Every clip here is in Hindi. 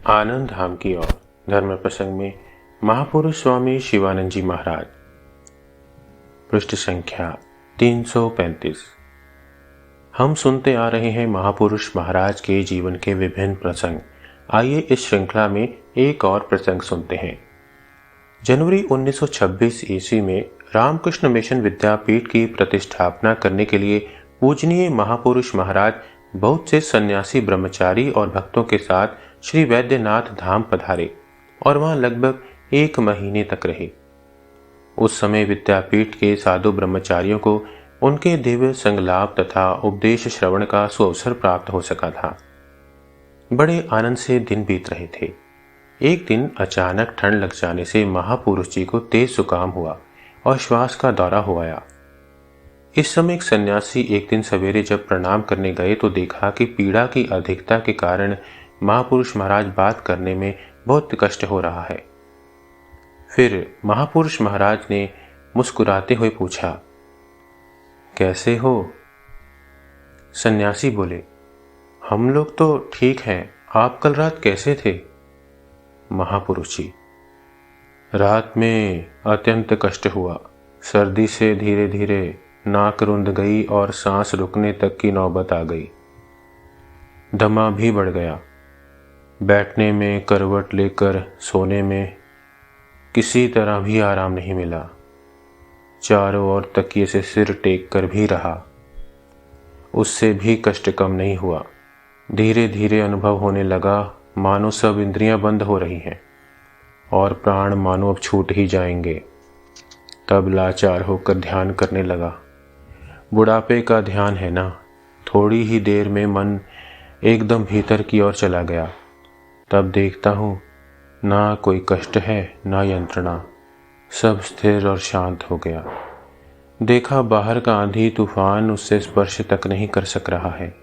आनंद धाम की ओर धर्म प्रसंग में महापुरुष स्वामी शिवानंद जी महाराज। पृष्ठ संख्या 335। हम सुनते आ रहे हैं महापुरुष महाराज के जीवन के विभिन्न प्रसंग। आइए इस श्रृंखला में एक और प्रसंग सुनते हैं। जनवरी 1926 ईस्वी में रामकृष्ण मिशन विद्यापीठ की प्रतिष्ठापना करने के लिए पूजनीय महापुरुष महाराज बहुत से सन्यासी, ब्रह्मचारी और भक्तों के साथ श्री वैद्यनाथ धाम पधारे और वहां लगभग 1 महीने तक रहे। उस समय विद्यापीठ के साधु ब्रह्मचारियों को उनके दिव्य संगलाप तथा उपदेश श्रवण का सुअवसर प्राप्त हो सका था। बड़े आनंद से दिन बीत रहे थे। एक दिन अचानक ठंड लग जाने से महापुरुष जी को तेज जुकाम हुआ और श्वास का दौरा हो आया। इस समय एक सन्यासी एक दिन सवेरे जब प्रणाम करने गए तो देखा कि पीड़ा की अधिकता के कारण महापुरुष महाराज बात करने में बहुत कष्ट हो रहा है। फिर महापुरुष महाराज ने मुस्कुराते हुए पूछा, कैसे हो? सन्यासी बोले, हम लोग तो ठीक हैं, आप कल रात कैसे थे? महापुरुष जी, रात में अत्यंत कष्ट हुआ। सर्दी से धीरे धीरे नाक रुंध गई और सांस रुकने तक की नौबत आ गई। दमा भी बढ़ गया। बैठने में, करवट लेकर सोने में किसी तरह भी आराम नहीं मिला। चारों ओर तकिए से सिर टेक कर भी रहा, उससे भी कष्ट कम नहीं हुआ। धीरे धीरे अनुभव होने लगा मानो सब इंद्रियां बंद हो रही हैं और प्राण मानो अब छूट ही जाएंगे। तब लाचार होकर ध्यान करने लगा। बुढ़ापे का ध्यान है ना, थोड़ी ही देर में मन एकदम भीतर की ओर चला गया। तब देखता हूँ ना कोई कष्ट है ना यंत्रणा, सब स्थिर और शांत हो गया। देखा बाहर का आंधी तूफान उससे स्पर्श तक नहीं कर सक रहा है।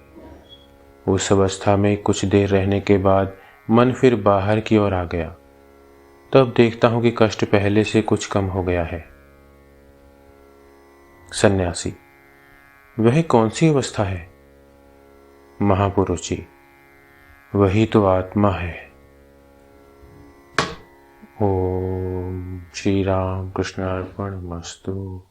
उस अवस्था में कुछ देर रहने के बाद मन फिर बाहर की ओर आ गया। तब देखता हूँ कि कष्ट पहले से कुछ कम हो गया है। सन्यासी, वह कौन सी अवस्था है? महापुरुष जी, वही तो आत्मा है। ओम श्री राम कृष्णार्पण मस्तु।